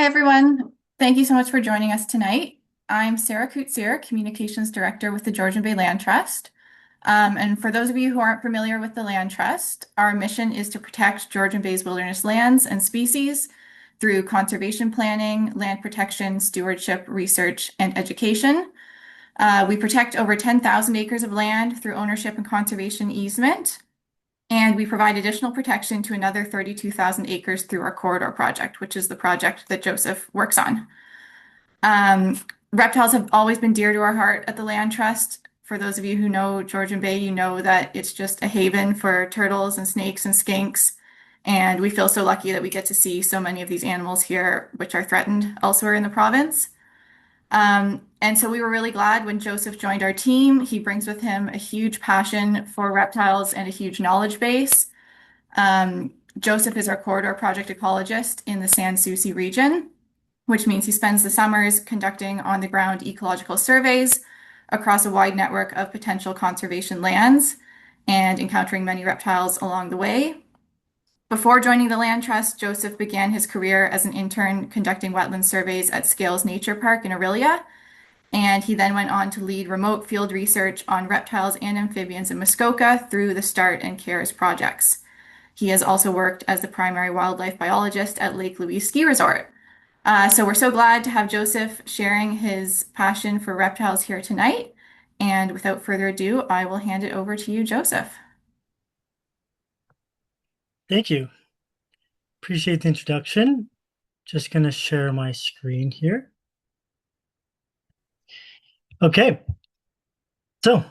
everyone. Thank you so much for joining us tonight. I'm Sarah Kutsier, Communications Director with the Georgian Bay Land Trust. And for those of you who aren't familiar with the Land Trust, our mission is to protect Georgian Bay's wilderness lands and species through conservation planning, land protection, stewardship, research, and education. We protect over 10,000 acres of land through ownership and conservation easement. And we provide additional protection to another 32,000 acres through our corridor project, which is the project that Joseph works on. Reptiles have always been dear to our heart at the Land Trust. For those of you who know Georgian Bay, you know that it's just a haven for turtles and snakes and skinks. And we feel so lucky that we get to see so many of these animals here, which are threatened elsewhere in the province. And so we were really glad when Joseph joined our team. He brings with him a huge passion for reptiles and a huge knowledge base. Joseph is our corridor project ecologist in the Sans Souci region, which means he spends the summers conducting on-the-ground ecological surveys across a wide network of potential conservation lands and encountering many reptiles along the way. Before joining the Land Trust, Joseph began his career as an intern conducting wetland surveys at Scales Nature Park in Aurelia, and he then went on to lead remote field research on reptiles and amphibians in Muskoka through the START and CARES projects. He has also worked as the primary wildlife biologist at Lake Louise Ski Resort. So we're so glad to have Joseph sharing his passion for reptiles here tonight. And without further ado, I will hand it over to you, Joseph. Thank you. Appreciate the introduction. Just going to share my screen here. Okay. So,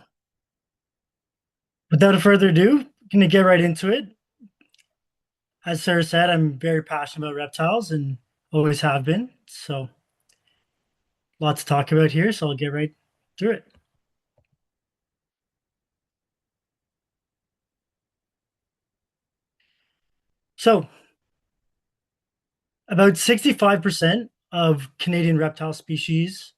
without further ado, going to get right into it. As Sarah said, I'm very passionate about reptiles and always have been. So, lots to talk about here. So, I'll get right through it. So, about 65% of Canadian reptile species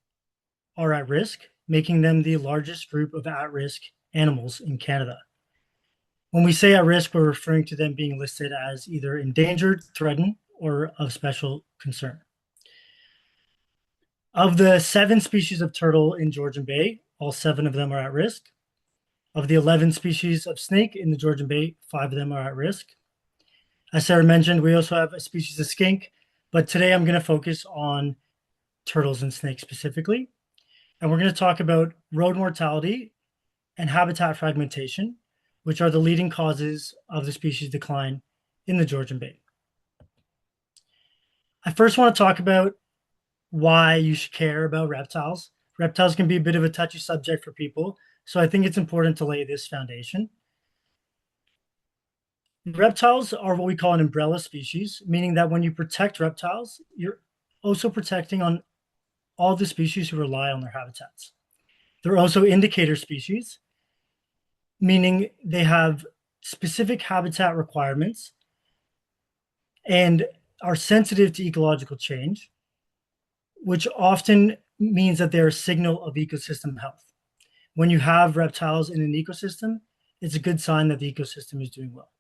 are at risk, making them the largest group of at-risk animals in Canada. When we say at risk, we're referring to them being listed as either endangered, threatened, or of special concern. Of the 7 species of turtle in Georgian Bay, all 7 of them are at risk. Of the 11 species of snake in the Georgian Bay, 5 of them are at risk. As Sarah mentioned, we also have a species of skink, but today I'm going to focus on turtles and snakes specifically. And we're going to talk about road mortality and habitat fragmentation, which are the leading causes of the species decline in the Georgian Bay. I first want to talk about why you should care about reptiles. Reptiles can be a bit of a touchy subject for people, so I think it's important to lay this foundation. Reptiles are what we call an umbrella species, meaning that when you protect reptiles, you're also protecting on all the species who rely on their habitats. They're also indicator species, meaning they have specific habitat requirements and are sensitive to ecological change, which often means that they're a signal of ecosystem health. When you have reptiles in an ecosystem, it's a good sign that the ecosystem is doing well.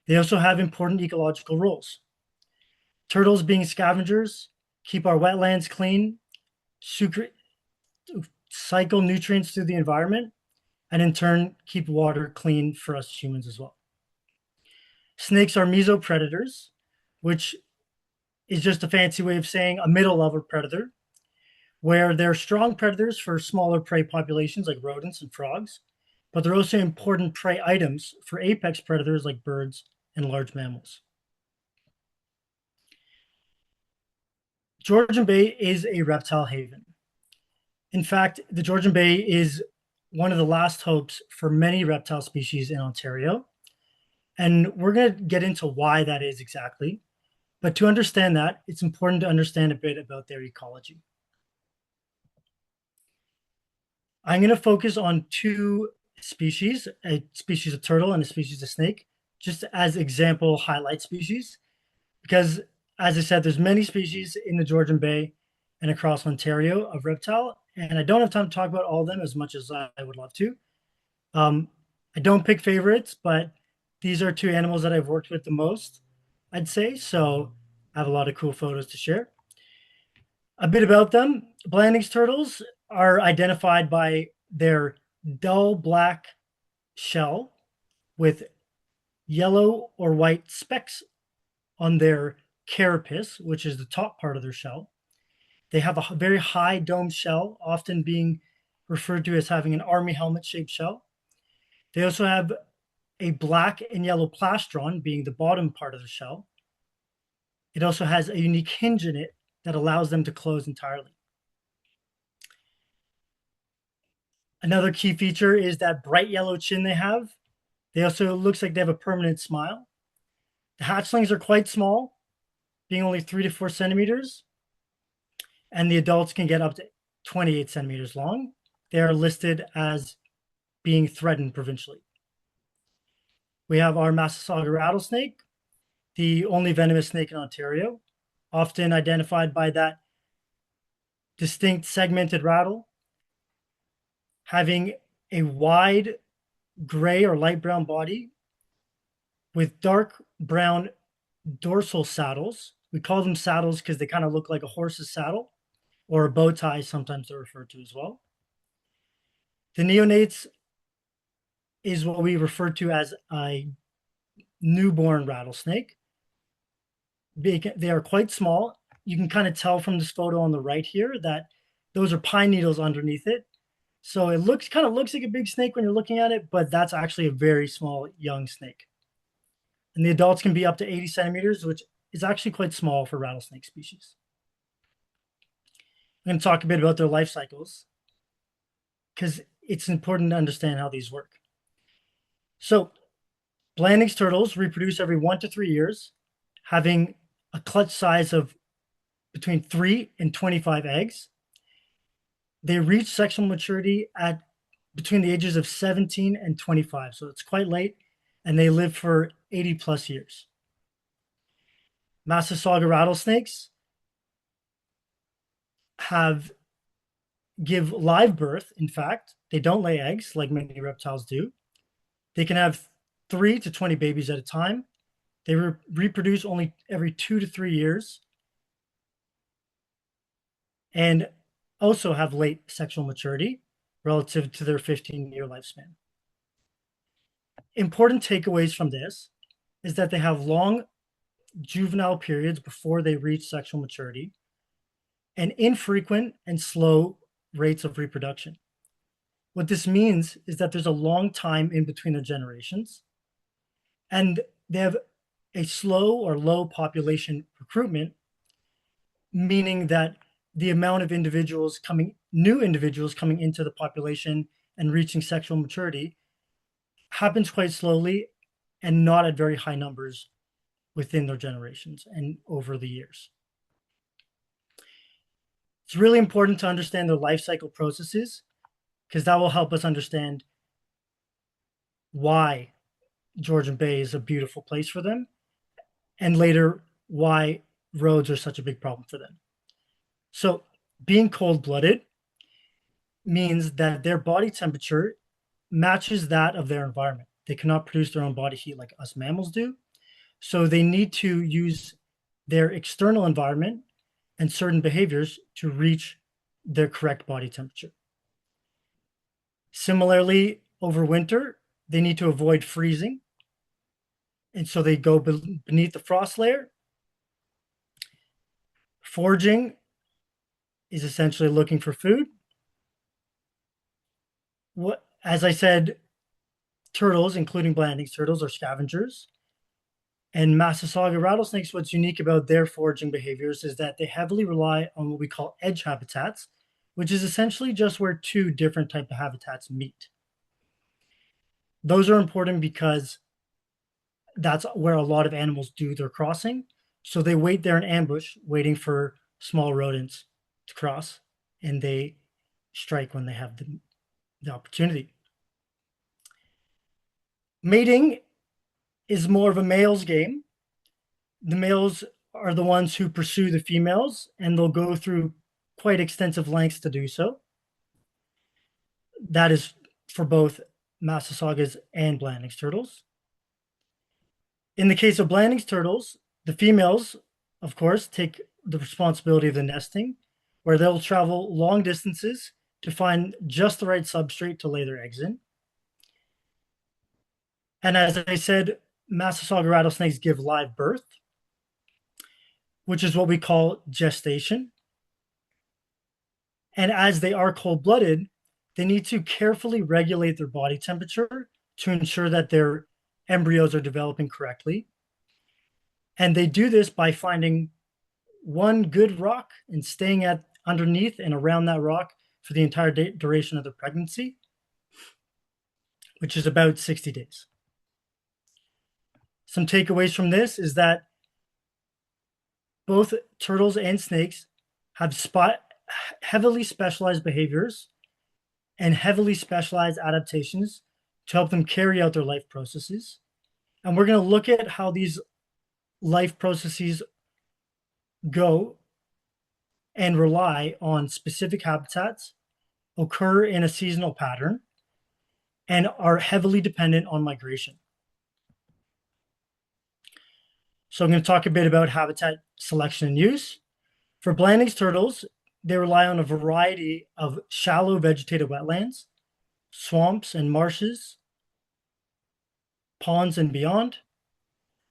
They also have important ecological roles. Turtles, being scavengers, keep our wetlands clean, cycle nutrients through the environment, and in turn, keep water clean for us humans as well. Snakes are mesopredators, which is just a fancy way of saying a middle-level predator, where they're strong predators for smaller prey populations like rodents and frogs, but they're also important prey items for apex predators like birds and large mammals. Georgian Bay is a reptile haven. In fact, the Georgian Bay is one of the last hopes for many reptile species in Ontario. And we're going to get into why that is exactly. But to understand that, it's important to understand a bit about their ecology. I'm going to focus on 2 species, a species of turtle and a species of snake, just as example highlight species. Because, as I said, there's many species in the Georgian Bay and across Ontario of reptile, and I don't have time to talk about all of them as much as I would love to. I don't pick favorites, but these are 2 animals that I've worked with the most, I'd say. So have a lot of cool photos to share. A bit about them. Blandings turtles are identified by their dull black shell with yellow or white specks on their carapace, which is the top part of their shell. They have a very high dome shell, often being referred to as having an army helmet shaped shell. They also have a black and yellow plastron, being the bottom part of the shell. It also has a unique hinge in it that allows them to close entirely. Another key feature is that bright yellow chin they have. They also, it looks like they have a permanent smile. The hatchlings are quite small, being only 3 to 4 centimeters, and the adults can get up to 28 centimeters long. They are listed as being threatened provincially. We have our Massasauga rattlesnake, the only venomous snake in Ontario, often identified by that distinct segmented rattle, having a wide gray or light brown body with dark brown dorsal saddles. We call them saddles because they kind of look like a horse's saddle, or a bow tie, sometimes they're referred to as well. The neonates is what we refer to as a newborn rattlesnake. They are quite small. You can kind of tell from this photo on the right here that those are pine needles underneath it. So it kind of looks like a big snake when you're looking at it, but that's actually a very small young snake. And the adults can be up to 80 centimeters, which is actually quite small for rattlesnake species. I'm going to talk a bit about their life cycles because it's important to understand how these work. So Blandings turtles reproduce every 1 to 3 years, having a clutch size of between 3 and 25 eggs. They reach sexual maturity at between the ages of 17 and 25, so it's quite late, and they live for 80 plus years. Massasauga rattlesnakes give live birth. In fact, they don't lay eggs like many reptiles do. They can have 3 to 20 babies at a time. They reproduce only every 2 to 3 years, and also have late sexual maturity relative to their 15-year lifespan. Important takeaways from this is that they have long juvenile periods before they reach sexual maturity, and infrequent and slow rates of reproduction. What this means is that there's a long time in between their generations, and they have a slow or low population recruitment, meaning that the amount of new individuals coming into the population and reaching sexual maturity happens quite slowly and not at very high numbers within their generations and over the years. It's really important to understand their life cycle processes because that will help us understand why Georgian Bay is a beautiful place for them, and later why roads are such a big problem for them. So being cold-blooded means that their body temperature matches that of their environment. They cannot produce their own body heat like us mammals do. So they need to use their external environment and certain behaviors to reach their correct body temperature. Similarly, over winter, they need to avoid freezing. And so they go beneath the frost layer. Foraging is essentially looking for food. As I said, turtles, including Blandings turtles, are scavengers. And Massasauga rattlesnakes, what's unique about their foraging behaviors is that they heavily rely on what we call edge habitats, which is essentially just where two different type of habitats meet. Those are important because that's where a lot of animals do their crossing. So they wait there in ambush, waiting for small rodents to cross, and they strike when they have the opportunity. Mating is more of a male's game. The males are the ones who pursue the females, and they'll go through quite extensive lengths to do so. That is for both Massasaugas and Blandings turtles. In the case of Blandings turtles, the females of course, take the responsibility of the nesting, where they'll travel long distances to find just the right substrate to lay their eggs in. And as I said, Massasauga rattlesnakes give live birth, which is what we call gestation. And as they are cold blooded, they need to carefully regulate their body temperature to ensure that their embryos are developing correctly. And they do this by finding one good rock and staying at underneath and around that rock for the entire duration of the pregnancy, which is about 60 days. Some takeaways from this is that both turtles and snakes have heavily specialized behaviors and heavily specialized adaptations to help them carry out their life processes. And we're going to look at how these life processes go and rely on specific habitats, occur in a seasonal pattern, and are heavily dependent on migration. So I'm going to talk a bit about habitat selection and use. For Blanding's turtles, they rely on a variety of shallow vegetated wetlands, swamps and marshes, ponds and beyond.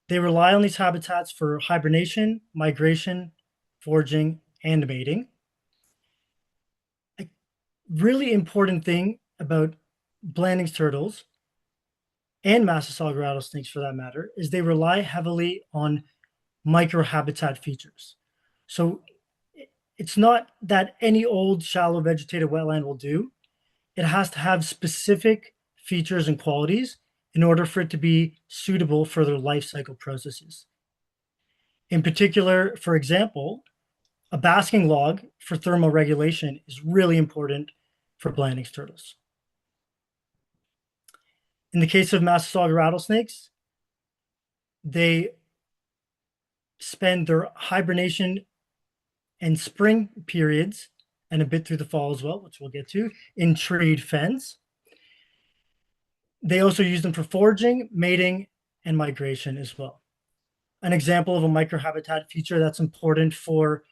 They rely on these habitats for hibernation, migration, foraging, and mating. A really important thing about Blanding's turtles and Massasauga rattlesnakes for that matter is they rely heavily on microhabitat features. So it's not that any old shallow vegetated wetland will do. It has to have specific features and qualities in order for it to be suitable for their life cycle processes. In particular, for example, a basking log for thermal regulation is really important for Blanding's turtles. In the case of Massasauga rattlesnakes, they spend their hibernation and spring periods, and a bit through the fall as well, which we'll get to, in treed fens. They also use them for foraging, mating, and migration as well. An example of a microhabitat feature that's important for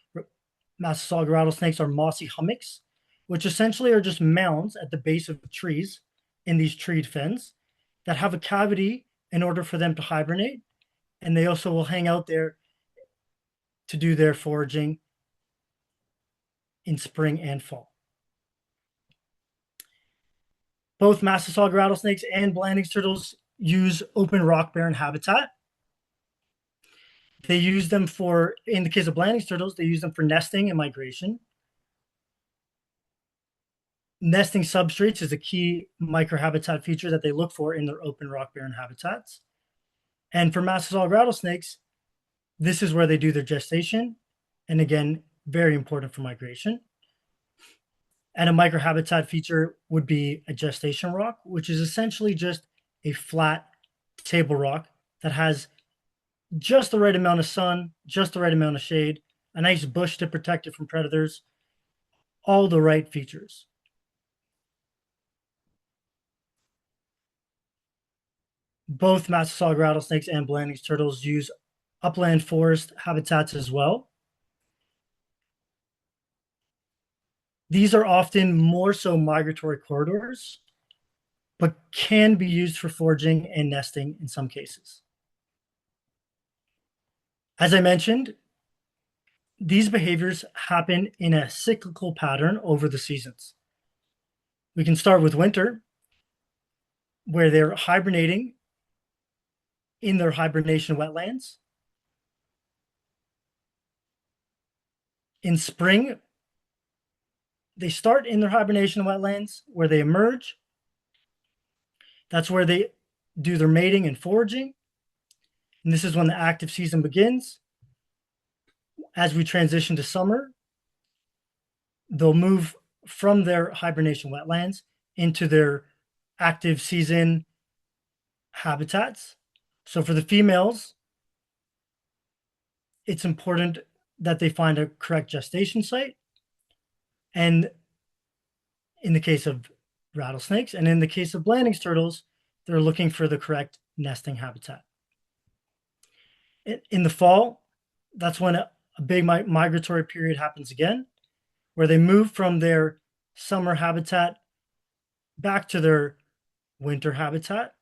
Massasauga rattlesnakes are mossy hummocks, which essentially are just mounds at the base of trees in these treed fens that have a cavity in order for them to hibernate. And they also will hang out there to do their foraging in spring and fall. Both Massasauga rattlesnakes and Blanding's turtles use open rock barren habitat. They use them for, in the case of Blanding's turtles, they use them for nesting and migration. Nesting substrates is a key microhabitat feature that they look for in their open rock barren habitats. And for Massasauga rattlesnakes, this is where they do their gestation. And again, very important for migration. And a microhabitat feature would be a gestation rock, which is essentially just a flat table rock that has just the right amount of sun, just the right amount of shade, a nice bush to protect it from predators, all the right features. Both Massasauga rattlesnakes and Blanding's turtles use upland forest habitats as well. These are often more so migratory corridors, but can be used for foraging and nesting in some cases. As I mentioned, these behaviors happen in a cyclical pattern over the seasons. We can start with winter, where they're hibernating in their hibernation wetlands. In spring, they start in their hibernation wetlands where they emerge. That's where they do their mating and foraging. And this is when the active season begins. As we transition to summer, they'll move from their hibernation wetlands into their active season habitats. So for the females, it's important that they find a correct gestation site. And in the case of rattlesnakes, and in the case of Blanding's turtles, they're looking for the correct nesting habitat. In the fall, That's when a big migratory period happens again, where they move from their summer habitat back to their winter habitat.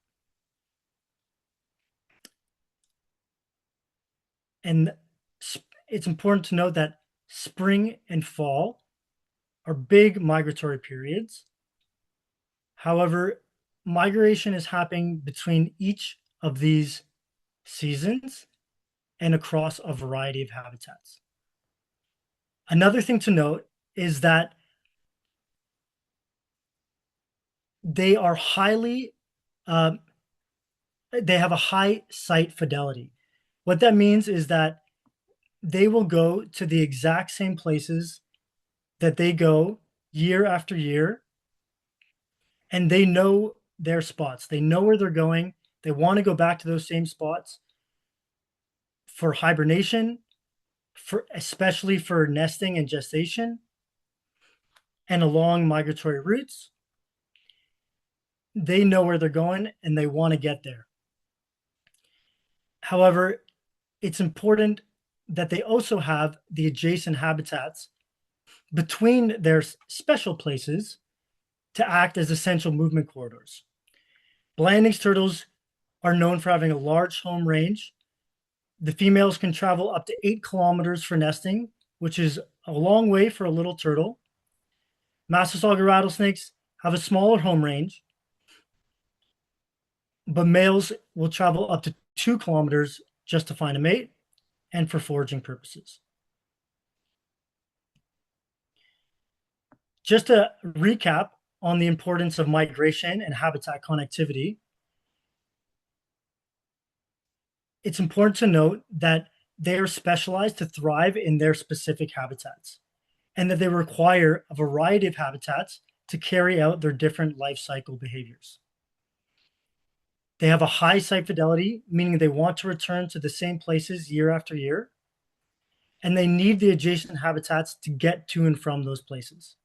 And it's important to note that spring and fall are big migratory periods. However, migration is happening between each of these seasons and across a variety of habitats. Another thing to note is that they are highly, uh, they have a high site fidelity. What that means is that they will go to the exact same places that they go year after year, and they know their spots. They know where they're going. They want to go back to those same spots for hibernation, for especially for nesting and gestation, and along migratory routes. They know where they're going and they want to get there. However, it's important that they also have the adjacent habitats between their special places to act as essential movement corridors. Blanding's turtles are known for having a large home range. The females can travel up to 8 kilometers for nesting, which is a long way for a little turtle. Massasauga rattlesnakes have a smaller home range, but males will travel up to 2 kilometers just to find a mate and for foraging purposes. Just to recap on the importance of migration and habitat connectivity, it's important to note that they are specialized to thrive in their specific habitats and that they require a variety of habitats to carry out their different life cycle behaviors. They have a high site fidelity, meaning they want to return to the same places year after year, and they need the adjacent habitats to get to and from those places.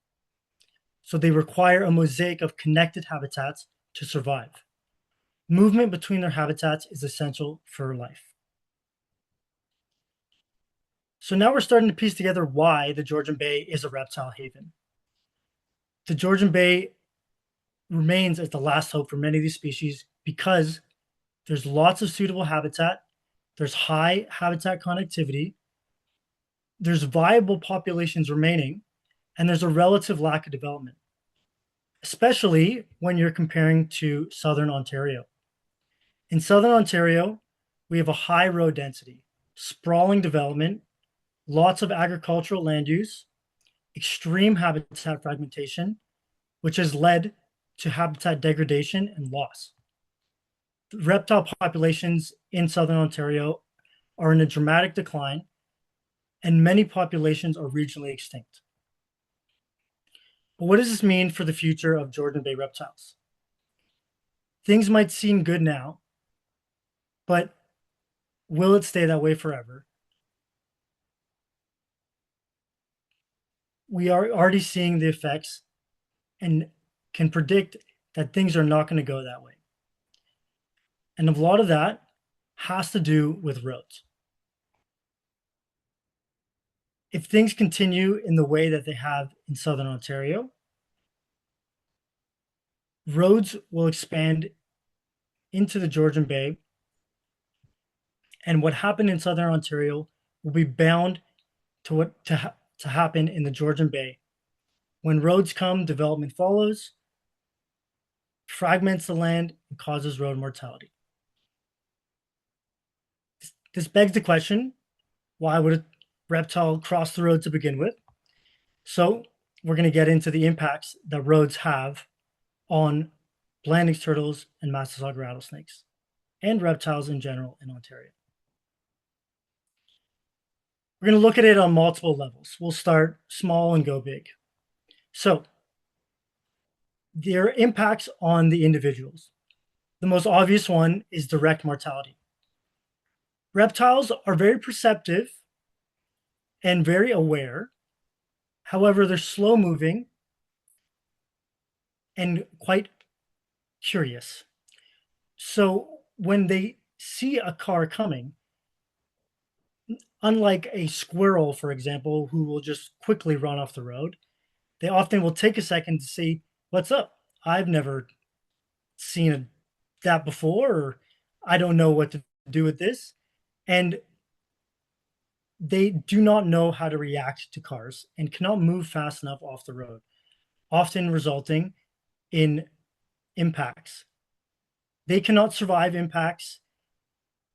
So they require a mosaic of connected habitats to survive. Movement between their habitats is essential for life. So now we're starting to piece together why the Georgian Bay is a reptile haven. The Georgian Bay remains as the last hope for many of these species because there's lots of suitable habitat, there's high habitat connectivity, there's viable populations remaining, and there's a relative lack of development, especially when you're comparing to Southern Ontario. In Southern Ontario, we have a high road density, sprawling development, lots of agricultural land use, extreme habitat fragmentation, which has led to habitat degradation and loss. The reptile populations in Southern Ontario are in a dramatic decline, and many populations are regionally extinct. But what does this mean for the future of Georgian Bay reptiles? Things might seem good now, but will it stay that way forever? We are already seeing the effects and can predict that things are not going to go that way. And a lot of that has to do with roads. If things continue in the way that they have in Southern Ontario, roads will expand into the Georgian Bay, and what happened in Southern Ontario will be bound to happen in the Georgian Bay. When roads come, development follows, fragments the land, and causes road mortality. This begs the question, why would a reptile cross the road to begin with? So we're going to get into the impacts that roads have on Blanding's turtles and Massasauga rattlesnakes and reptiles in general in Ontario. We're going to look at it on multiple levels. We'll start small and go big. So there are impacts on the individuals. The most obvious one is direct mortality. Reptiles are very perceptive and very aware. However, they're slow moving and quite curious. So when they see a car coming, unlike a squirrel, for example, who will just quickly run off the road, they often will take a second to see what's up. I've never seen that before, or I don't know what to do with this. And they do not know how to react to cars and cannot move fast enough off the road, often resulting in impacts. They cannot survive impacts.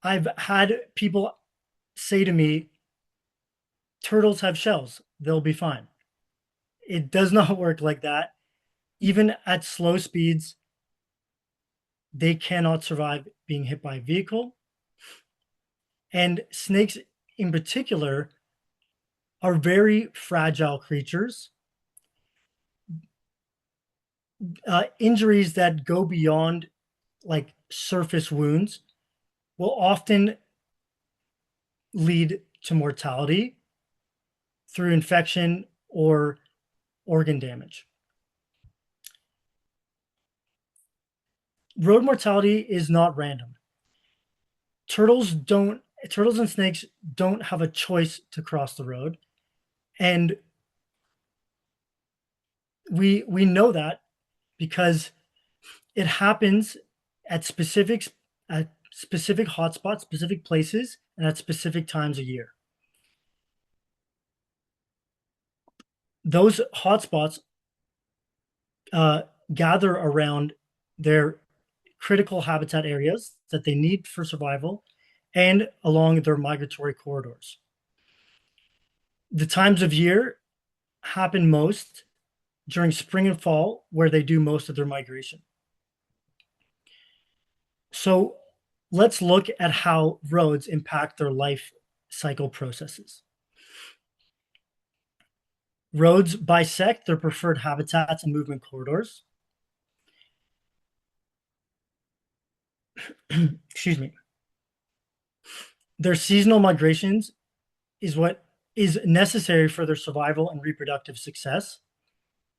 I've had people say to me, turtles have shells, they'll be fine. It does not work like that. Even at slow speeds, they cannot survive being hit by a vehicle. And snakes, in particular, are very fragile creatures. Injuries that go beyond like surface wounds will often lead to mortality through infection or organ damage. Road mortality is not random. Turtles and snakes don't have a choice to cross the road. And we know that because it happens at specific hotspots, specific places, and at specific times a year. Those hotspots gather around their critical habitat areas that they need for survival and along their migratory corridors. The times of year happen most during spring and fall, where they do most of their migration. So let's look at how roads impact their life cycle processes. Roads bisect their preferred habitats and movement corridors. Excuse me. Their seasonal migrations is what is necessary for their survival and reproductive success,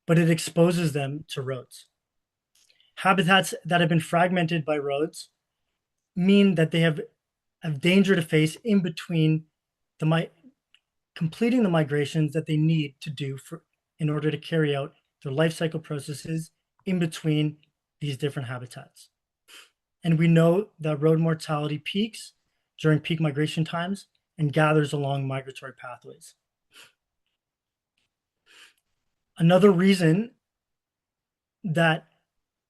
but it exposes them to roads. Habitats that have been fragmented by roads mean that they have a danger to face in between completing the migrations that they need to do in order to carry out their life cycle processes in between these different habitats. And we know that road mortality peaks during peak migration times and gathers along migratory pathways. Another reason that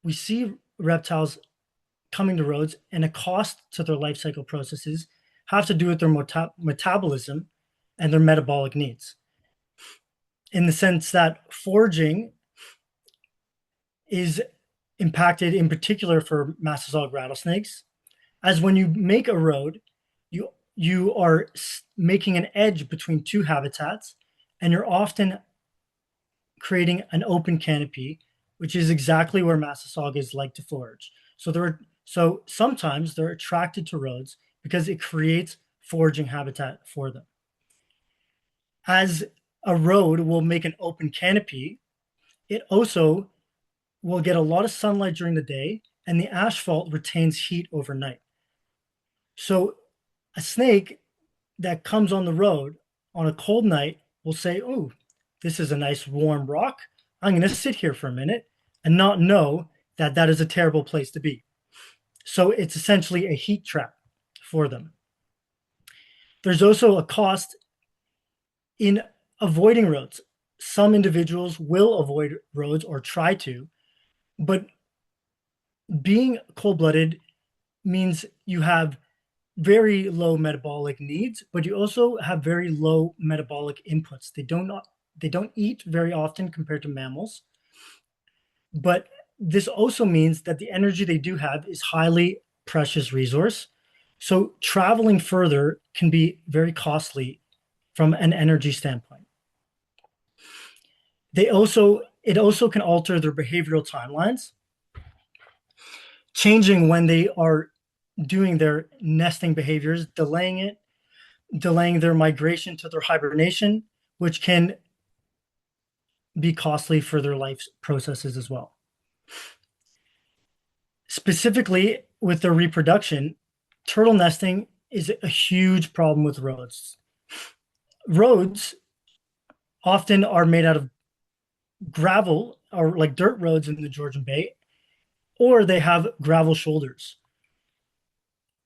we see reptiles coming to roads and a cost to their life cycle processes have to do with their metabolism and their metabolic needs. In the sense that foraging is impacted in particular for Massasoit rattlesnakes, as when you make a road, you are making an edge between two habitats, and you're often creating an open canopy, which is exactly where Massasaugas like to forage. So sometimes they're attracted to roads because it creates foraging habitat for them. As a road will make an open canopy, it also will get a lot of sunlight during the day, and the asphalt retains heat overnight. So a snake that comes on the road on a cold night will say, "Oh, this is a nice warm rock. I'm going to sit here for a minute," and not know that that is a terrible place to be. So it's essentially a heat trap for them. There's also a cost in avoiding roads. Some individuals will avoid roads or try to, but being cold-blooded means you have very low metabolic needs, but you also have very low metabolic inputs. They don't eat very often compared to mammals. But this also means that the energy they do have is highly precious resource. So traveling further can be very costly from an energy standpoint. It also can alter their behavioral timelines, changing when they are doing their nesting behaviors, delaying their migration to their hibernation, which can be costly for their life processes as well. Specifically with their reproduction, turtle nesting is a huge problem with roads. Roads often are made out of gravel or like dirt roads in the Georgian Bay, or they have gravel shoulders.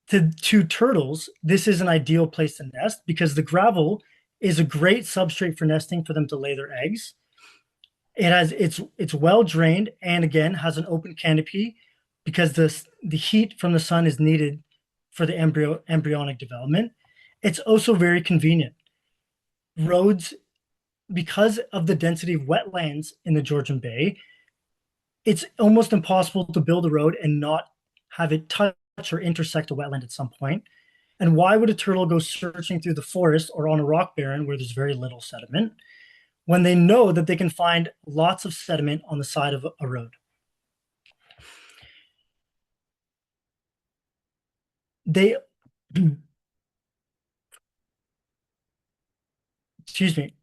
To turtles, this is an ideal place to nest because the gravel is a great substrate for nesting for them to lay their eggs. It's well drained and again has an open canopy because the heat from the sun is needed for the embryonic development. It's also very convenient. Roads, because of the density of wetlands in the Georgian Bay, it's almost impossible to build a road and not have it touch or intersect a wetland at some point. And why would a turtle go searching through the forest or on a rock barren where there's very little sediment when they know that they can find lots of sediment on the side of a road? They, excuse me,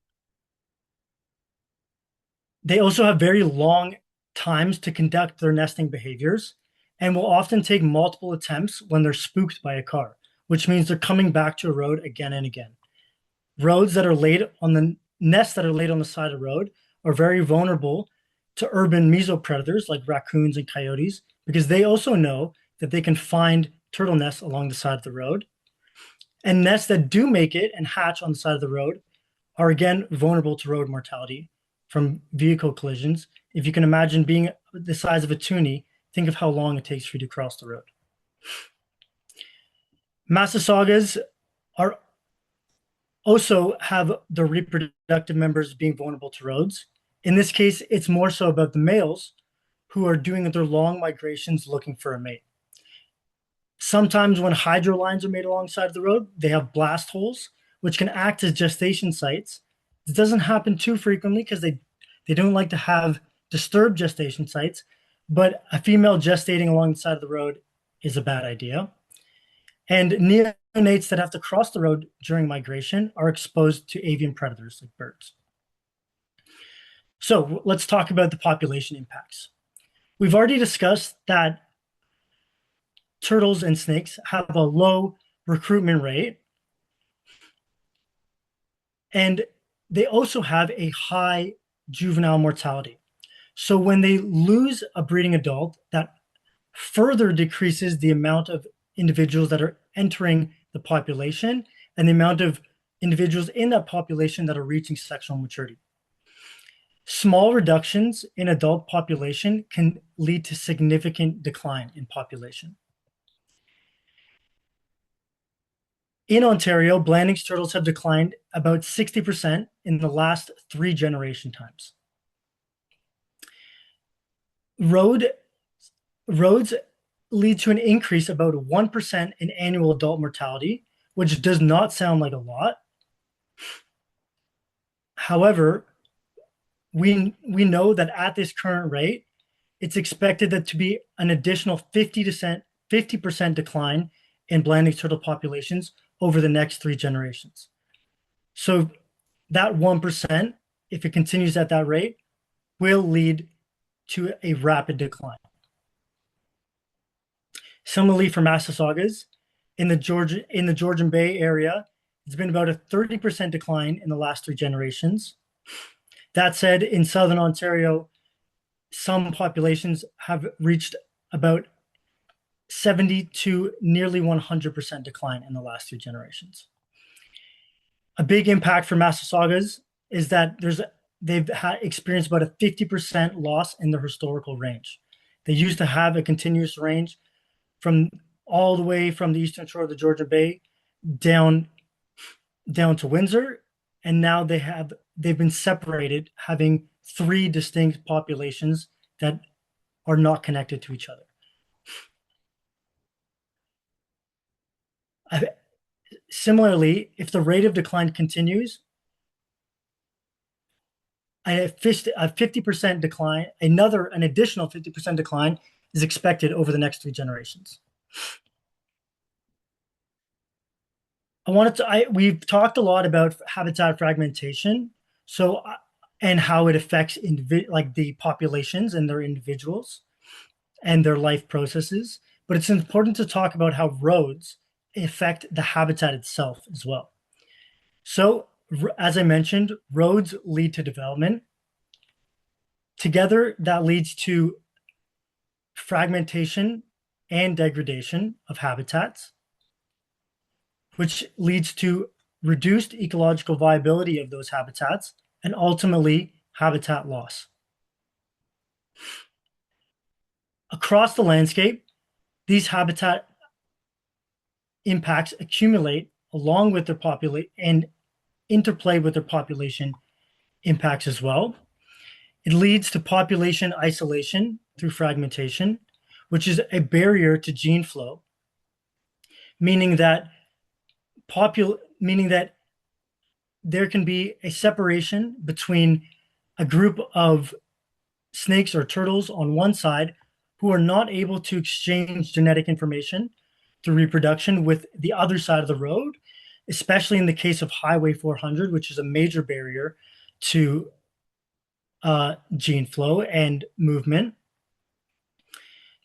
they also have very long times to conduct their nesting behaviors and will often take multiple attempts when they're spooked by a car, which means they're coming back to a road again and again. Roads that are laid on the nests that are laid on the side of the road are very vulnerable to urban mesopredators like raccoons and coyotes because they also know that they can find turtle nests along the side of the road. And nests that do make it and hatch on the side of the road are again vulnerable to road mortality from vehicle collisions. If you can imagine being the size of a toonie, think of how long it takes for you to cross the road. Massasaugas are also have the reproductive members being vulnerable to roads. In this case, it's more so about the males who are doing their long migrations looking for a mate. Sometimes when hydro lines are made alongside the road, they have blast holes, which can act as gestation sites. It doesn't happen too frequently because they don't like to have disturbed gestation sites, but a female gestating along the side of the road is a bad idea. And neonates that have to cross the road during migration are exposed to avian predators like birds. So let's talk about the population impacts. We've already discussed that turtles and snakes have a low recruitment rate, and they also have a high juvenile mortality. So when they lose a breeding adult, that further decreases the amount of individuals that are entering the population and the amount of individuals in that population that are reaching sexual maturity. Small reductions in adult population can lead to significant decline in population. In Ontario, Blanding's turtles have declined about 60% in the last 3 generation times. Roads lead to an increase about 1% in annual adult mortality, which does not sound like a lot. However, we know that at this current rate, it's expected that to be an additional 50% decline in Blanding turtle populations over the next 3 generations. So that 1%, if it continues at that rate, will lead to a rapid decline. Similarly, for Massasaugas, in the Georgian Bay area, it's been about a 30% decline in the last 3 generations. That said, in southern Ontario, some populations have reached about 70 to nearly 100% decline in the last 2 generations. A big impact for Massasaugas is that they've experienced about a 50% loss in their historical range. They used to have a continuous range from all the way from the eastern shore of the Georgian Bay down to Windsor, and now they've been separated, having 3 distinct populations that are not connected to each other. Similarly, if the rate of decline continues, a 50% decline, an additional 50% decline is expected over the next 3 generations. We've talked a lot about habitat fragmentation, and how it affects the populations and their individuals and their life processes. But it's important to talk about how roads affect the habitat itself as well. So, as I mentioned, roads lead to development. Together, that leads to fragmentation and degradation of habitats, which leads to reduced ecological viability of those habitats and ultimately habitat loss. Across the landscape, these habitat impacts accumulate along with their population and interplay with their population impacts as well. It leads to population isolation through fragmentation, which is a barrier to gene flow, meaning that there can be a separation between a group of snakes or turtles on one side who are not able to exchange genetic information through reproduction with the other side of the road, especially in the case of Highway 400, which is a major barrier to gene flow and movement.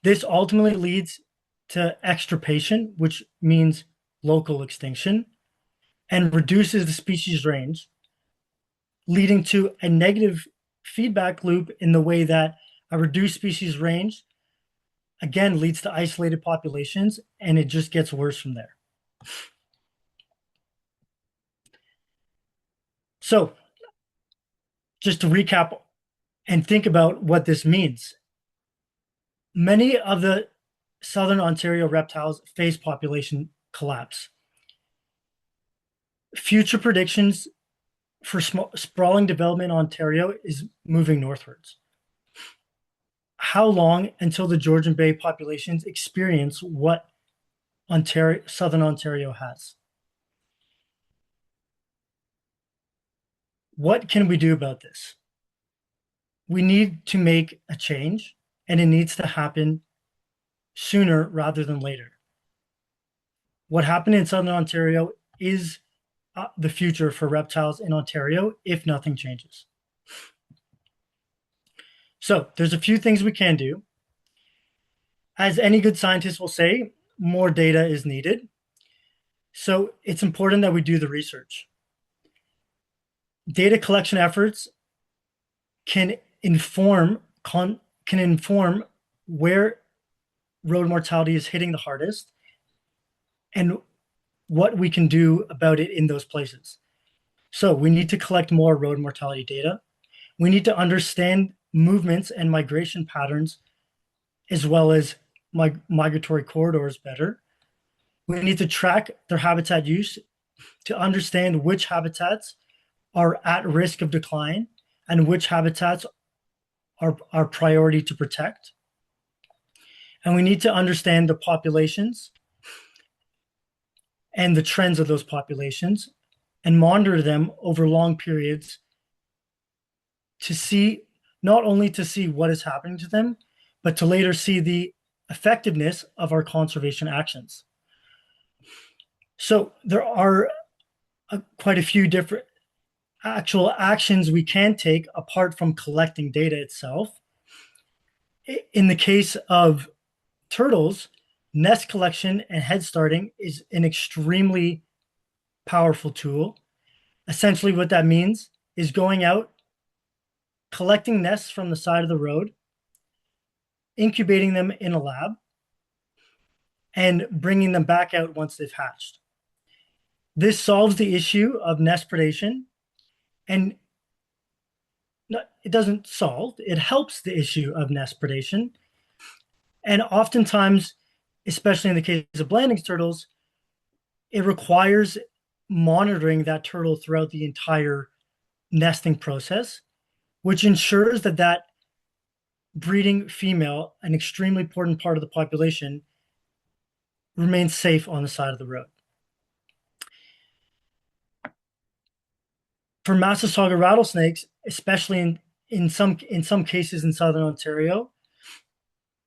This ultimately leads to extirpation, which means local extinction, and reduces the species range, leading to a negative feedback loop in the way that a reduced species range again leads to isolated populations, and it just gets worse from there. So, just to recap and think about what this means. Many of the Southern Ontario reptiles face population collapse. Future predictions for sprawling development in Ontario is moving northwards. How long until the Georgian Bay populations experience what Southern Ontario has? What can we do about this? We need to make a change, and it needs to happen sooner rather than later. What happened in Southern Ontario is the future for reptiles in Ontario if nothing changes. So there's a few things we can do. As any good scientist will say, more data is needed. So it's important that we do the research. Data collection efforts can inform where road mortality is hitting the hardest and what we can do about it in those places. So we need to collect more road mortality data. We need to understand movements and migration patterns as well as migratory corridors better. We need to track their habitat use to understand which habitats are at risk of decline and which habitats are priority to protect. And we need to understand the populations and the trends of those populations and monitor them over long periods to see, not only to see what is happening to them, but to later see the effectiveness of our conservation actions. So there are quite a few different actual actions we can take apart from collecting data itself. In the case of turtles, nest collection and head starting is an extremely powerful tool. Essentially, what that means is going out, collecting nests from the side of the road, incubating them in a lab, and bringing them back out once they've hatched. This solves the issue of nest predation, and it doesn't solve, it helps the issue of nest predation. And oftentimes, especially in the case of Blanding's turtles, it requires monitoring that turtle throughout the entire nesting process, which ensures that that breeding female, an extremely important part of the population, remains safe on the side of the road. For Massasauga rattlesnakes, especially in some cases in Southern Ontario,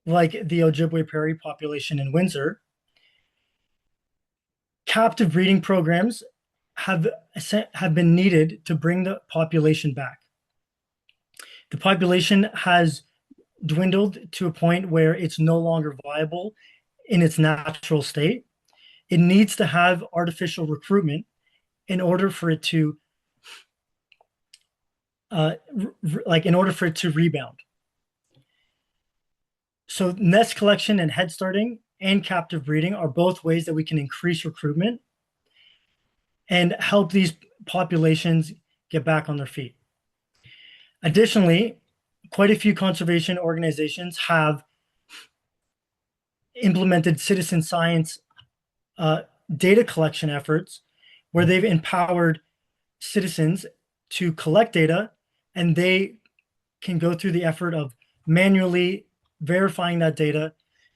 like the Ojibwe prairie population in Windsor, captive breeding programs have been needed to bring the population back. The population has dwindled to a point where it's no longer viable in its natural state. it needs to have artificial recruitment in order for it to in order for it to rebound. So nest collection and head starting and captive breeding are both ways that we can increase recruitment and help these populations get back on their feet. Additionally, quite a few conservation organizations have implemented citizen science data collection efforts where they've empowered citizens to collect data, and they can go through the effort of manually verifying that data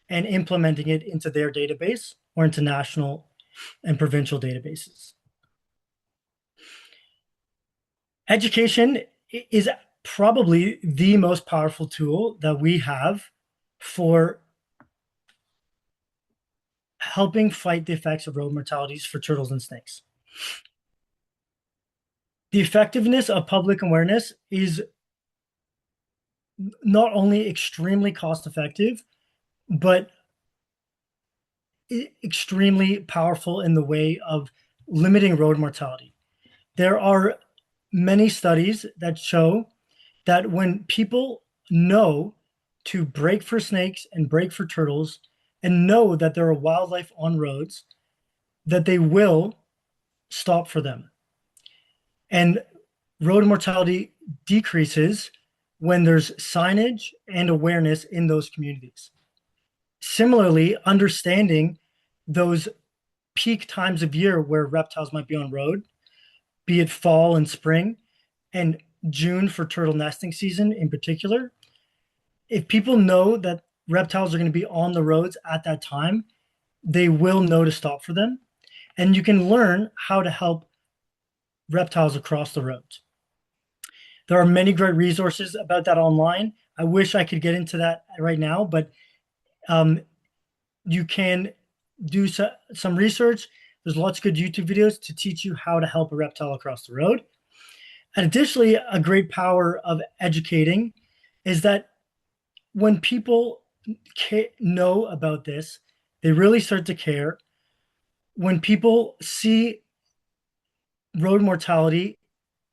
and implementing it into their database or into national and provincial databases. Education is probably the most powerful tool that we have for helping fight the effects of road mortalities for turtles and snakes. The effectiveness of public awareness is not only extremely cost effective, but extremely powerful in the way of limiting road mortality. There are many studies that show that when people know to brake for snakes and brake for turtles and know that there are wildlife on roads, that they will stop for them. And road mortality decreases when there's signage and awareness in those communities. Similarly, understanding those peak times of year where reptiles might be on road, be it fall and spring, and June for turtle nesting season in particular. If people know that reptiles are going to be on the roads at that time, they will know to stop for them. And you can learn how to help reptiles across the roads. There are many great resources about that online. I wish I could get into that right now, but you can do some research. There's lots of good YouTube videos to teach you how to help a reptile across the road. And additionally, a great power of educating is that when people know about this, they really start to care. When people see road mortality,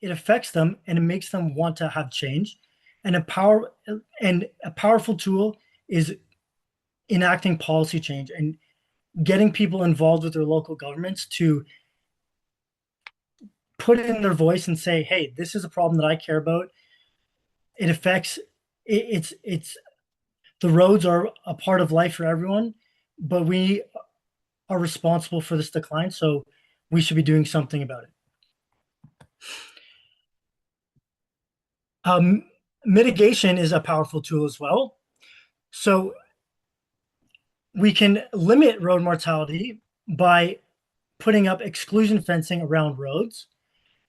it affects them and it makes them want to have change. And a powerful tool is enacting policy change and getting people involved with their local governments to put in their voice and say, hey, this is a problem that I care about. It affects it's the roads are a part of life for everyone, but we are responsible for this decline, so we should be doing something about it. Mitigation is a powerful tool as well. So we can limit road mortality by putting up exclusion fencing around roads,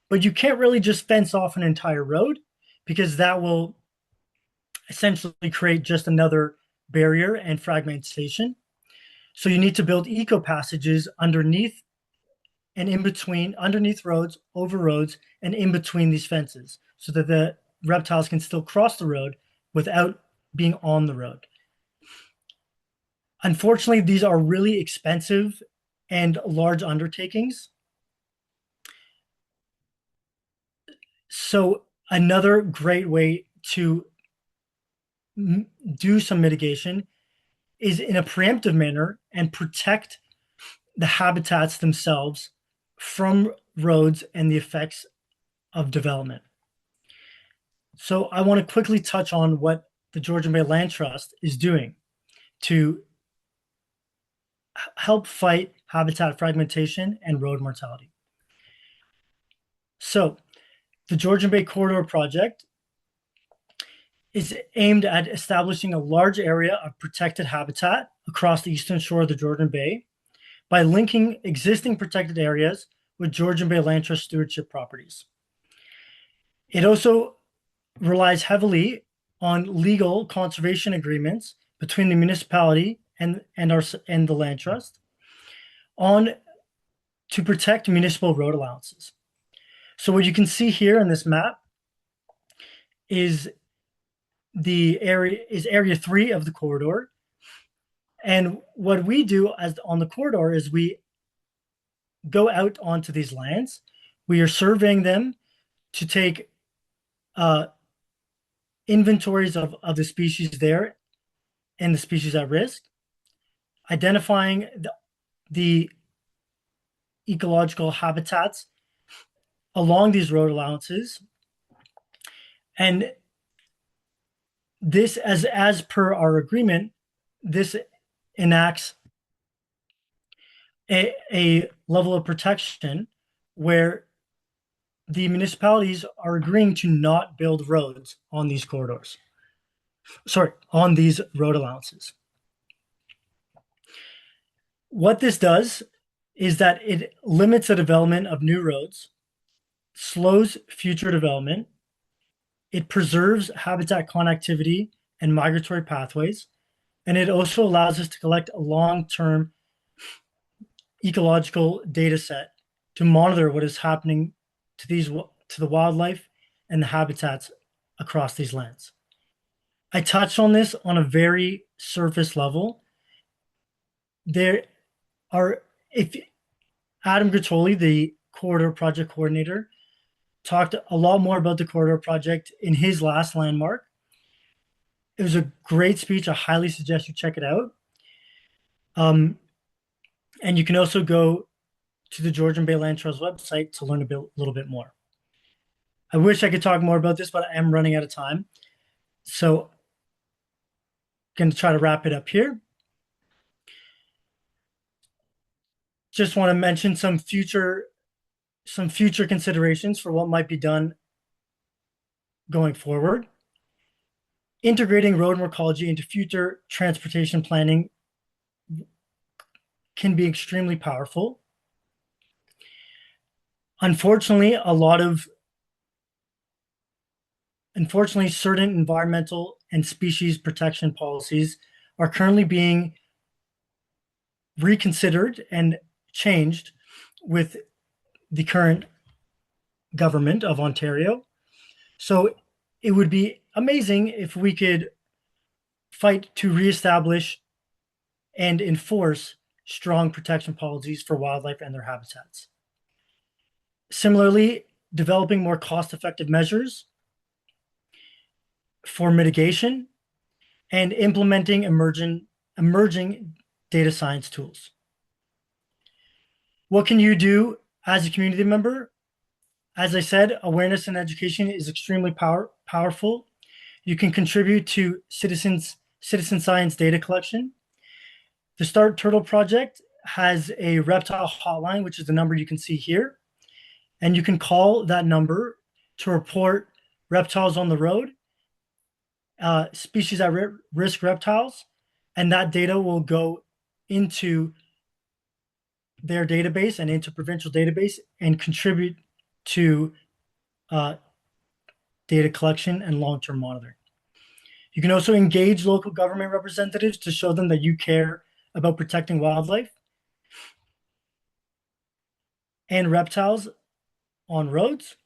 but you can't really just fence off an entire road because that will essentially create just another barrier and fragmentation. So you need to build eco passages underneath and in between, underneath roads, over roads, and in between these fences so that the reptiles can still cross the road without being on the road. Unfortunately, these are really expensive and large undertakings. So another great way to do some mitigation is in a preemptive manner and protect the habitats themselves from roads and the effects of development. So I want to quickly touch on what the Georgian Bay Land Trust is doing to help fight habitat fragmentation and road mortality. So the Georgian Bay Corridor Project is aimed at establishing a large area of protected habitat across the eastern shore of the Georgian Bay by linking existing protected areas with Georgian Bay Land Trust stewardship properties. It also relies heavily on legal conservation agreements between the municipality and the land trust to protect municipal road allowances. So what you can see here in this map is area 3 of the corridor. And what we do on the corridor is we go out onto these lands. We are surveying them to take uh, inventories of the species there and the species at risk, identifying the ecological habitats along these road allowances, and this, as per our agreement, this enacts a level of protection where the municipalities are agreeing to not build roads on these corridors. Sorry, on these road allowances. What this does is that it limits the development of new roads, slows future development, it preserves habitat connectivity and migratory pathways, and it also allows us to collect a long-term ecological data set to monitor what is happening to the wildlife and the habitats across these lands. I touched on this on a very surface level. There are, if Adam Gattoli, the corridor project coordinator, talked a lot more about the corridor project in his last LandMark. It was a great speech. I highly suggest you check it out. And you can also go to the Georgian Bay Land Trust website to learn a little bit more. I wish I could talk more about this, but I am running out of time. So I'm going to try to wrap it up here. Just want to mention some future considerations for what might be done going forward. Integrating road morphology into future transportation planning can be extremely powerful. Unfortunately, certain environmental and species protection policies are currently being reconsidered and changed with the current government of Ontario. So it would be amazing if we could fight to reestablish and enforce strong protection policies for wildlife and their habitats. Similarly, developing more cost-effective measures for mitigation and implementing emerging data science tools. What can you do as a community member? As I said, awareness and education is extremely powerful. You can contribute to citizen science data collection. The Start Turtle Project has a reptile hotline, which is the number you can see here. And you can call that number to report reptiles on the road, species at risk reptiles, and that data will go into their database and into provincial database and contribute to data collection and long-term monitoring. You can also engage local government representatives to show them that you care about protecting wildlife and reptiles on roads.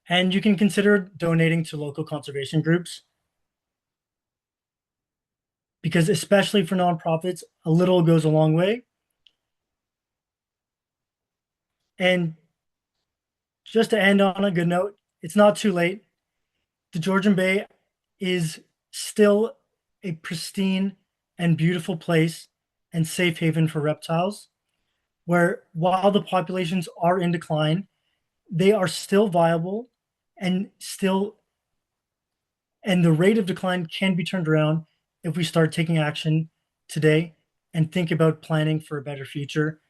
And you can consider donating to local conservation groups, because especially for nonprofits, a little goes a long way. And just to end on a good note, it's not too late. The Georgian Bay is still a pristine and beautiful place and safe haven for reptiles, where while the populations are in decline, they are still viable and the rate of decline can be turned around if we start taking action today and think about planning for a better future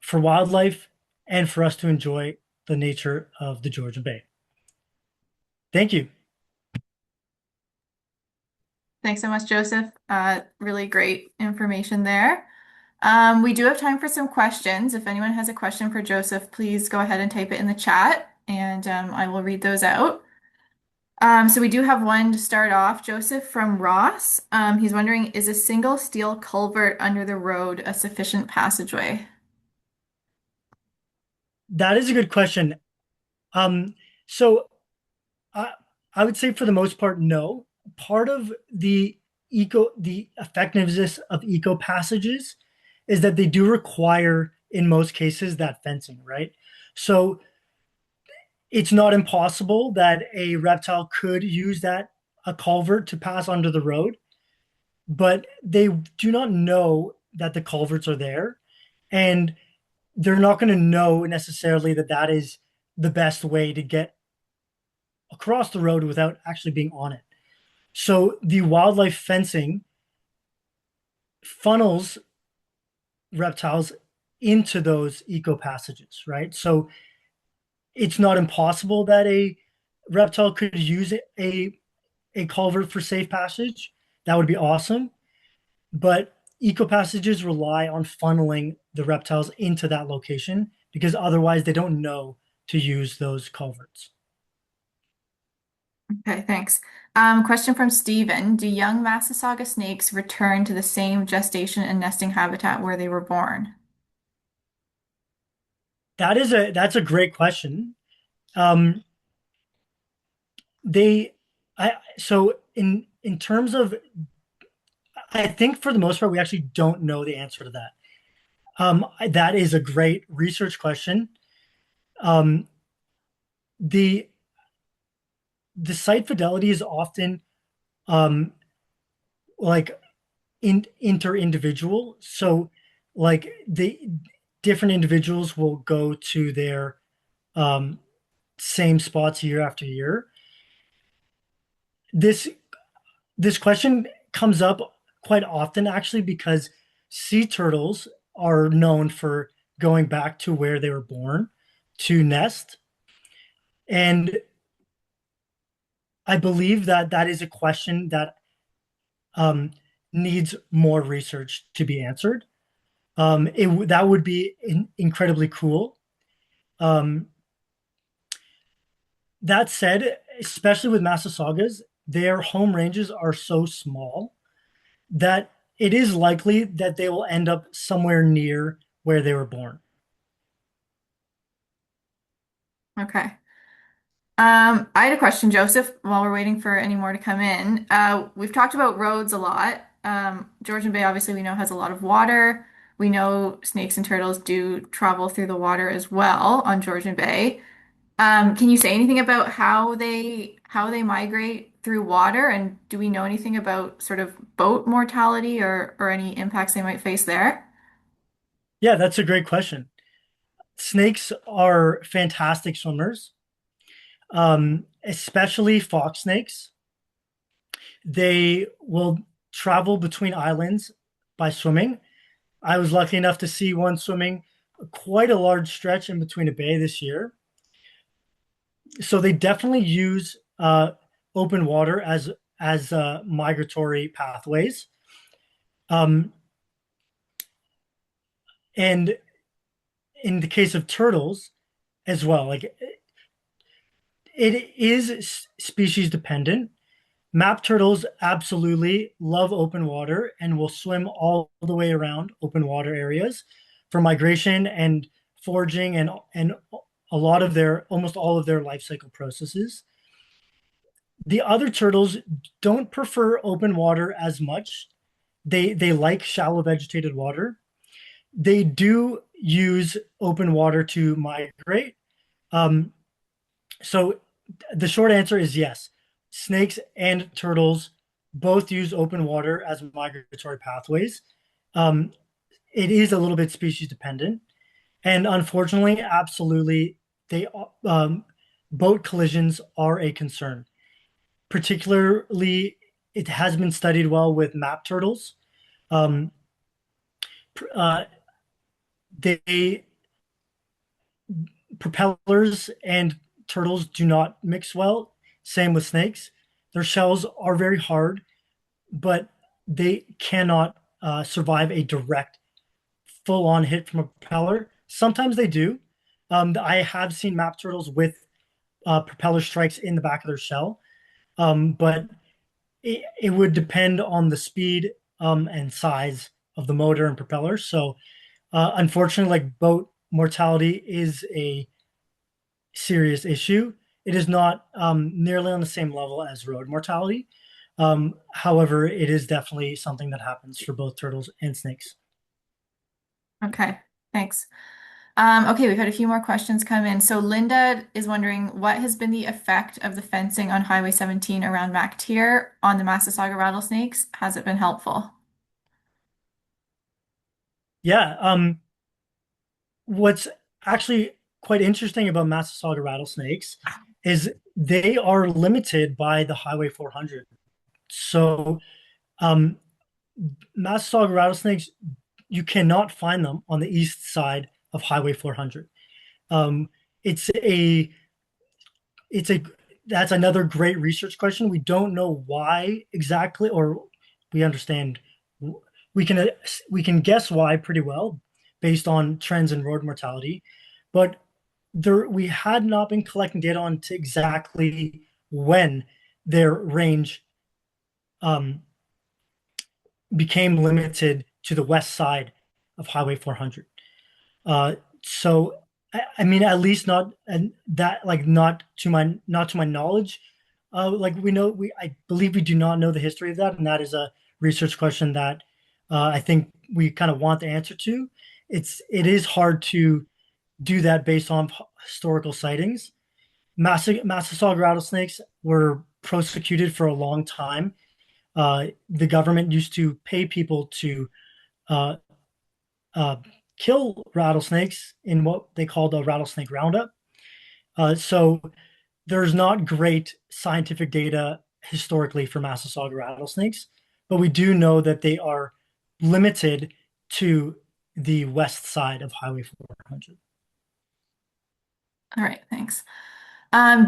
for wildlife and for us to enjoy the nature of the Georgian Bay. Thank you. Thanks so much, Joseph. Really great information there. We do have time for some questions. If anyone has a question for Joseph, please go ahead and type it in the chat and I will read those out. So we do have one to start off, Joseph, from Ross. He's wondering, is a single steel culvert under the road a sufficient passageway? That is a good question. So I, I would say for the most part, no. Part of the effectiveness of eco passages is that they do require, in most cases, that fencing, right? So it's not impossible that a reptile could use that a culvert to pass under the road, but they do not know that the culverts are there, and they're not going to know necessarily that that is the best way to get across the road without actually being on it. So the wildlife fencing funnels reptiles into those eco passages, right? So it's not impossible that a reptile could use a culvert for safe passage. That would be awesome. But eco passages rely on funneling the reptiles into that location because otherwise they don't know to use those culverts. Okay, thanks. Question from Steven. Do young Massasauga snakes return to the same gestation and nesting habitat where they were born? That's a great question. Um, they I so in terms of I think for the most part we actually don't know the answer to that. That is a great research question. Um, the the site fidelity is often um, like inter individual. So like the different individuals will go to their um, same spots year after year. This this question comes up quite often actually because sea turtles are known for going back to where they were born to nest. And I believe that that is a question that um, needs more research to be answered. That would be incredibly cool. Um, that said, especially with Massasaugas, their home ranges are so small that it is likely that they will end up somewhere near where they were born. Okay. I had a question, Joseph, while we're waiting for any more to come in. We've talked about roads a lot. Georgian Bay, obviously, we know has a lot of water. We know snakes and turtles do travel through the water as well on Georgian Bay. Can you say anything about how they migrate through water, and do we know anything about sort of boat mortality or any impacts they might face there? Yeah, that's a great question. Snakes are fantastic swimmers, especially fox snakes. They will travel between islands by swimming. I was lucky enough to see one swimming quite a large stretch in between a bay this year. So they definitely use open water as migratory pathways. Um, and in the case of turtles as well, like it is species dependent. Map turtles absolutely love open water and will swim all the way around open water areas for migration and foraging and a lot of their almost all of their life cycle processes. The other turtles don't prefer open water as much. They like shallow vegetated water. They do use open water to migrate. Um, so the short answer is yes. Snakes and turtles both use open water as migratory pathways. Um, it is a little bit species dependent, and unfortunately, absolutely, they boat collisions are a concern. Particularly, it has been studied well with map turtles. Um, uh, they propellers and turtles do not mix well. Same with snakes. Their shells are very hard, but they cannot survive a direct, full-on hit from a propeller. Sometimes they do. I have seen map turtles with propeller strikes in the back of their shell, but it would depend on the speed and size of the motor and propeller. So, unfortunately, like boat mortality is a serious issue. It is not nearly on the same level as road mortality. However, it is definitely something that happens for both turtles and snakes. Okay, thanks. Okay, we've had a few more questions come in. So Linda is wondering what has been the effect of the fencing on Highway 17 around MacTier on the Massasauga rattlesnakes? Has it been helpful? Yeah. What's actually quite interesting about Massasauga rattlesnakes is they are limited by the Highway 400. So, um, Massasauga rattlesnakes, you cannot find them on the east side of Highway 400. Um, it's a it's a that's another great research question. We don't know why exactly, or we understand we can we can guess why pretty well based on trends in road mortality, but there we had not been collecting data on to exactly when their range um, became limited to the west side of Highway 400. Uh, so I mean, at least not and that like not to my knowledge. Like we know we I believe we do not know the history of that, and that is a research question that I think we kind of want the answer to. It is hard to do that based on historical sightings. Massasauga rattlesnakes were prosecuted for a long time. The government used to pay people to uh, uh, kill rattlesnakes in what they called a rattlesnake roundup. So there's not great scientific data historically for Massasauga rattlesnakes, but we do know that they are limited to the west side of Highway 400. All right, thanks.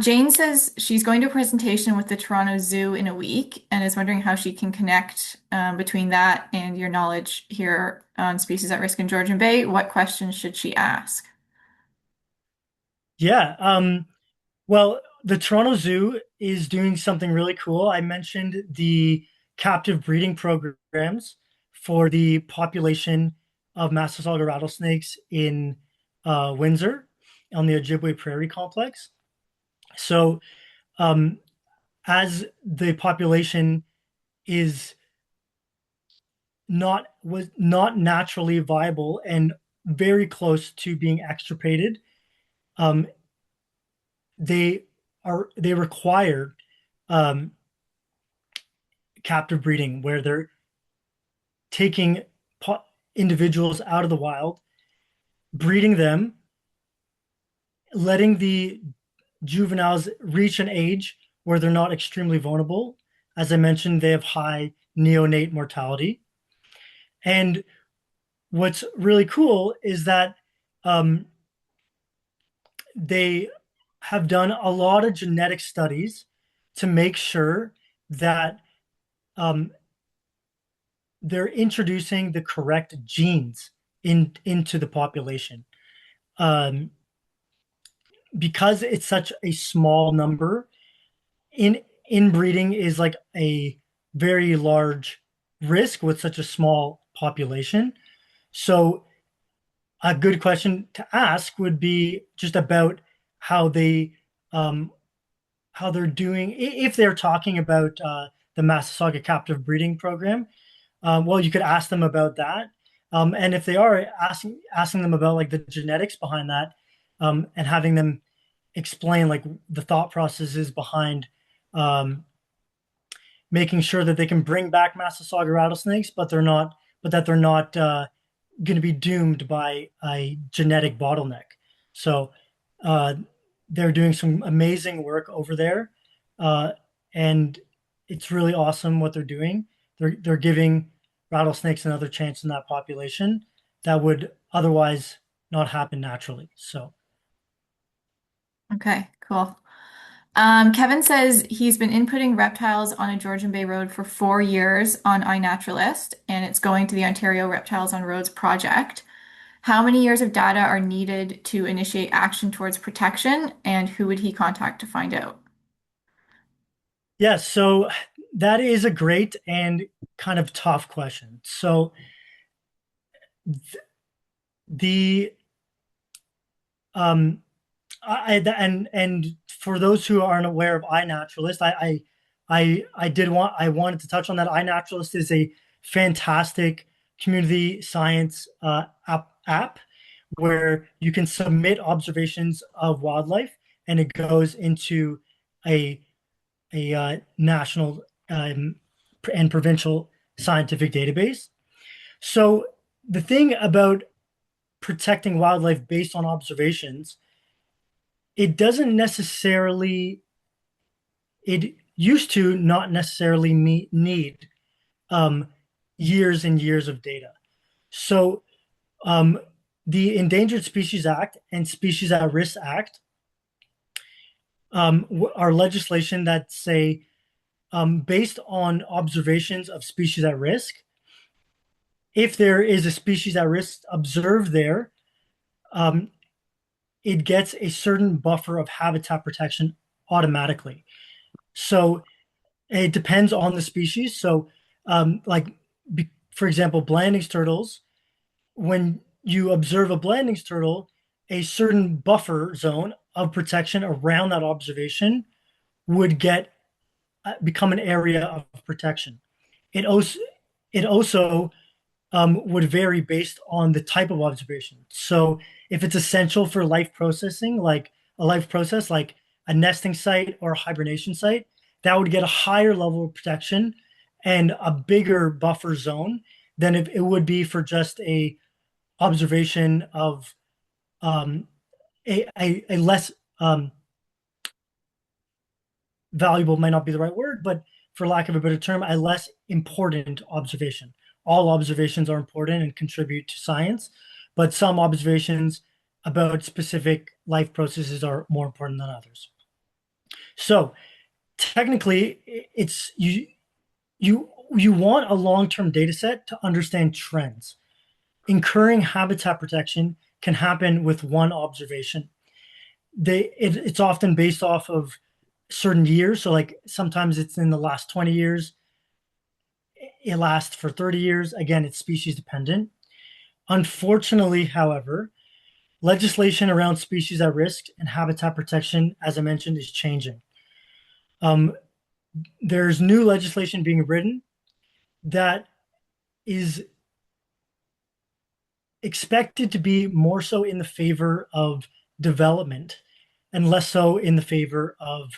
Jane says she's going to a presentation with the Toronto Zoo in a week and is wondering how she can connect between that and your knowledge here on species at risk in Georgian Bay. What questions should she ask? Yeah. Well, the Toronto Zoo is doing something really cool. I mentioned the captive breeding programs for the population of Massasauga rattlesnakes in Windsor on the Ojibwe Prairie Complex. So, um, as the population is was not naturally viable and very close to being extirpated, um, they require um, captive breeding where they're taking individuals out of the wild, breeding them, letting the juveniles reach an age where they're not extremely vulnerable. As I mentioned, they have high neonate mortality. And what's really cool is that um, they have done a lot of genetic studies to make sure that um, they're introducing the correct genes into the population. Um, because it's such a small number, inbreeding is like a very large risk with such a small population. So a good question to ask would be just about how they um, how they're doing if they're talking about the Massasauga captive breeding program. Well, you could ask them about that, and if they are asking them about like the genetics behind that, and having them explain like the thought processes behind um, making sure that they can bring back Massasauga rattlesnakes, but that they're not going to be doomed by a genetic bottleneck. So uh, they're doing some amazing work over there, uh, and it's really awesome what they're doing. They're giving rattlesnakes another chance in that population that would otherwise not happen naturally. So Okay, cool. Kevin says he's been inputting reptiles on a Georgian Bay road for 4 years on iNaturalist, and it's going to the Ontario Reptiles on Roads project. How many years of data are needed to initiate action towards protection, and who would he contact to find out? yeah, so that is a great and kind of tough question. So the um and for those who aren't aware of iNaturalist, I wanted to touch on that. iNaturalist is a fantastic community science app where you can submit observations of wildlife, and it goes into a national and provincial scientific database. So the thing about protecting wildlife based on observations, it doesn't necessarily, it used to not necessarily need um, years and years of data. So um, the Endangered Species Act and Species at Risk Act are legislation that say, based on observations of species at risk, if there is a species at risk observed there, um, it gets a certain buffer of habitat protection automatically. So it depends on the species. So, like, for example, blandings turtles, when you observe a blandings turtle, a certain buffer zone of protection around that observation would get become an area of protection. It also would vary based on the type of observation. So if it's essential for life processing, like a life process, like a nesting site or a hibernation site, that would get a higher level of protection and a bigger buffer zone than if it would be for just a observation of a less valuable, might not be the right word, but for lack of a better term, a less important observation. All observations are important and contribute to science, but some observations about specific life processes are more important than others. So technically, it's you want a long-term data set to understand trends. Incurring habitat protection can happen with one observation. It's often based off of certain years. So like sometimes it's in the last 20 years, it lasts for 30 years. Again, it's species dependent. Unfortunately, however, legislation around species at risk and habitat protection, as I mentioned, is changing. Um, there's new legislation being written that is expected to be more so in the favor of development and less so in the favor of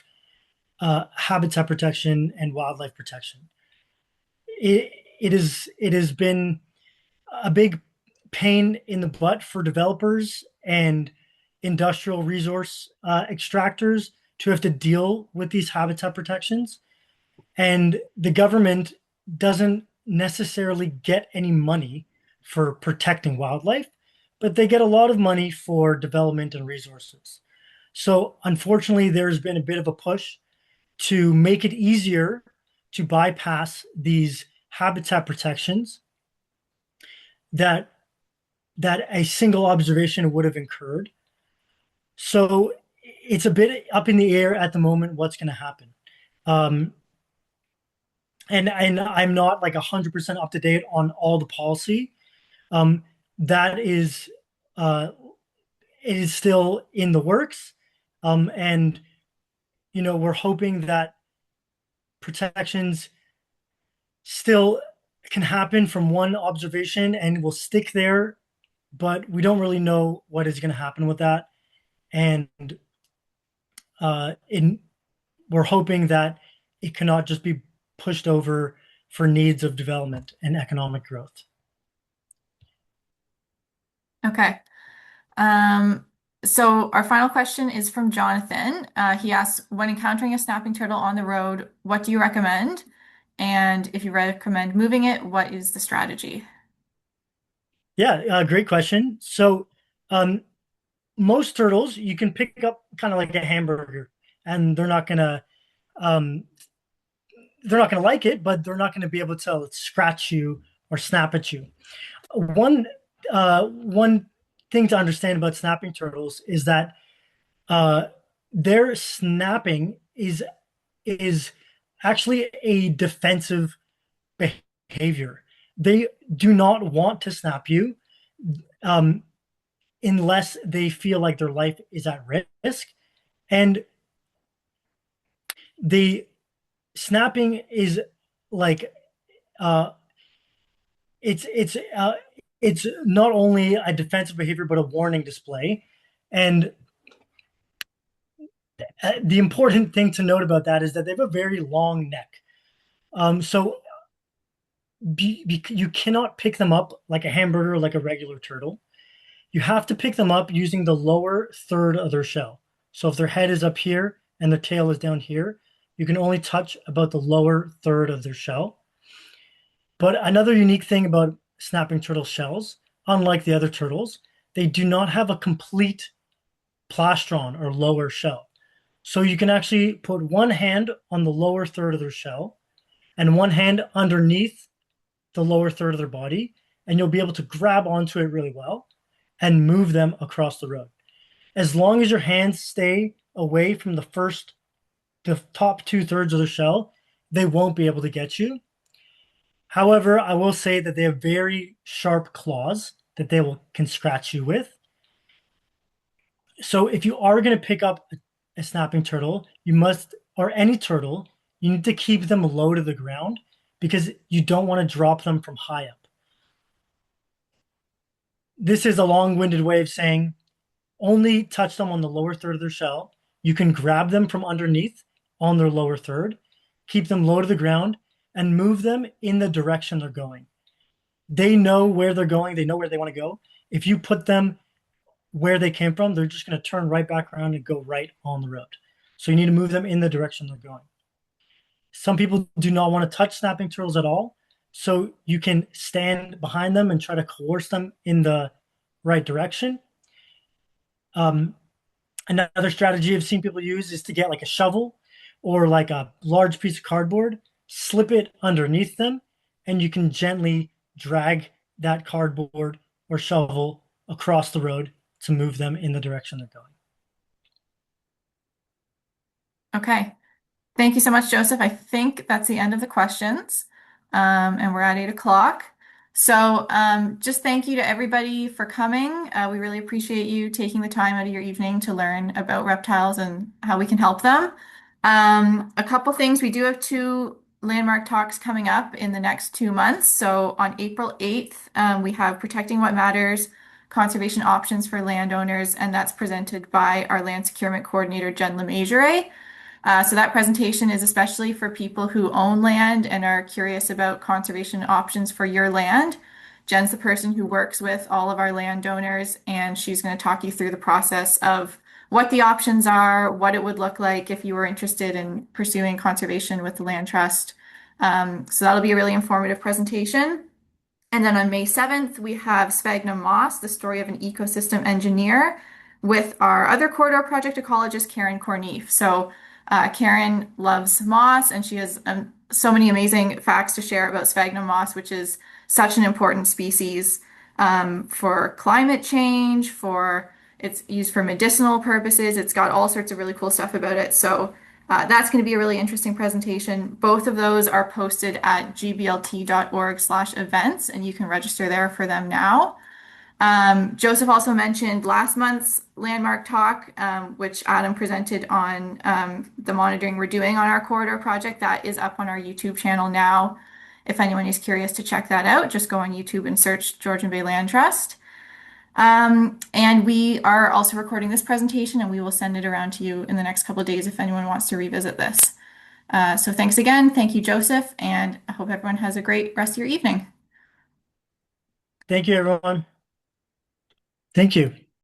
habitat protection and wildlife protection. It has been a big pain in the butt for developers and industrial resource extractors to have to deal with these habitat protections, and the government doesn't necessarily get any money for protecting wildlife, but they get a lot of money for development and resources. So unfortunately, there's been a bit of a push to make it easier to bypass these habitat protections that a single observation would have incurred. So it's a bit up in the air at the moment what's going to happen. Um, and I'm not like 100% up to date on all the policy. Um, that is, uh, it is still in the works. And, we're hoping that protections still can happen from one observation and will stick there, but we don't really know what is going to happen with that. And in we're hoping that it cannot just be pushed over for needs of development and economic growth. Okay. Um, so our final question is from Jonathan. He asks, when encountering a snapping turtle on the road, what do you recommend? And if you recommend moving it, what is the strategy? Yeah, great question. So, um, most turtles you can pick up kind of like a hamburger, and um, they're not gonna like it, but they're not gonna be able to scratch you or snap at you. One thing to understand about snapping turtles is that uh, their snapping is actually a defensive behavior. They do not want to snap you um, unless they feel like their life is at risk. And the snapping is like uh, it's it's not only a defensive behavior, but a warning display. And the important thing to note about that is that they have a very long neck. So you cannot pick them up like a hamburger, like a regular turtle. You have to pick them up using the lower third of their shell. So if their head is up here and their tail is down here, you can only touch about the lower third of their shell. But another unique thing about snapping turtle shells, unlike the other turtles, they do not have a complete plastron or lower shell. So you can actually put one hand on the lower third of their shell and one hand underneath the lower third of their body, and you'll be able to grab onto it really well and move them across the road. As long as your hands stay away from the top 2/3 of the shell, they won't be able to get you. However, I will say that they have very sharp claws that can scratch you with. So if you are going to pick up a snapping turtle, or any turtle, you need to keep them low to the ground because you don't want to drop them from high up. This is a long-winded way of saying only touch them on the lower third of their shell. You can grab them from underneath on their lower third, keep them low to the ground, and move them in the direction they're going. They know where they're going. They know where they want to go. If you put them where they came from, they're just going to turn right back around and go right on the road. So you need to move them in the direction they're going. Some people do not want to touch snapping turtles at all. So you can stand behind them and try to coerce them in the right direction. Another strategy I've seen people use is to get like a shovel or like a large piece of cardboard, slip it underneath them, and you can gently drag that cardboard or shovel across the road to move them in the direction they're going. Okay. Thank you so much, Joseph. I think that's the end of the questions. And we're at 8 o'clock. So just thank you to everybody for coming. We really appreciate you taking the time out of your evening to learn about reptiles and how we can help them. A couple things. We do have two landmark talks coming up in the next 2 months. So on April 8th, we have Protecting What Matters, Conservation Options for Landowners, and that's presented by our Land Securement Coordinator, Jen Lemagere. So that presentation is especially for people who own land and are curious about conservation options for your land. Jen's the person who works with all of our landowners, and she's going to talk you through the process of what the options are, what it would look like if you were interested in pursuing conservation with the land trust. So that'll be a really informative presentation. And then on May 7th, we have Sphagnum Moss, the story of an ecosystem engineer, with our other corridor project ecologist, Karen Corneef. So Karen loves moss, and she has so many amazing facts to share about sphagnum moss, which is such an important species for climate change, it's used for medicinal purposes. It's got all sorts of really cool stuff about it. So that's going to be a really interesting presentation. Both of those are posted at gblt.org/events, and you can register there for them now. Joseph also mentioned last month's landmark talk, which Adam presented on the monitoring we're doing on our corridor project. That is up on our YouTube channel now. If anyone is curious to check that out, just go on YouTube and search Georgian Bay Land Trust. And we are also recording this presentation, and we will send it around to you in the next couple of days if anyone wants to revisit this. So thanks again. Thank you, Joseph, and I hope everyone has a great rest of your evening. Thank you, everyone. Thank you.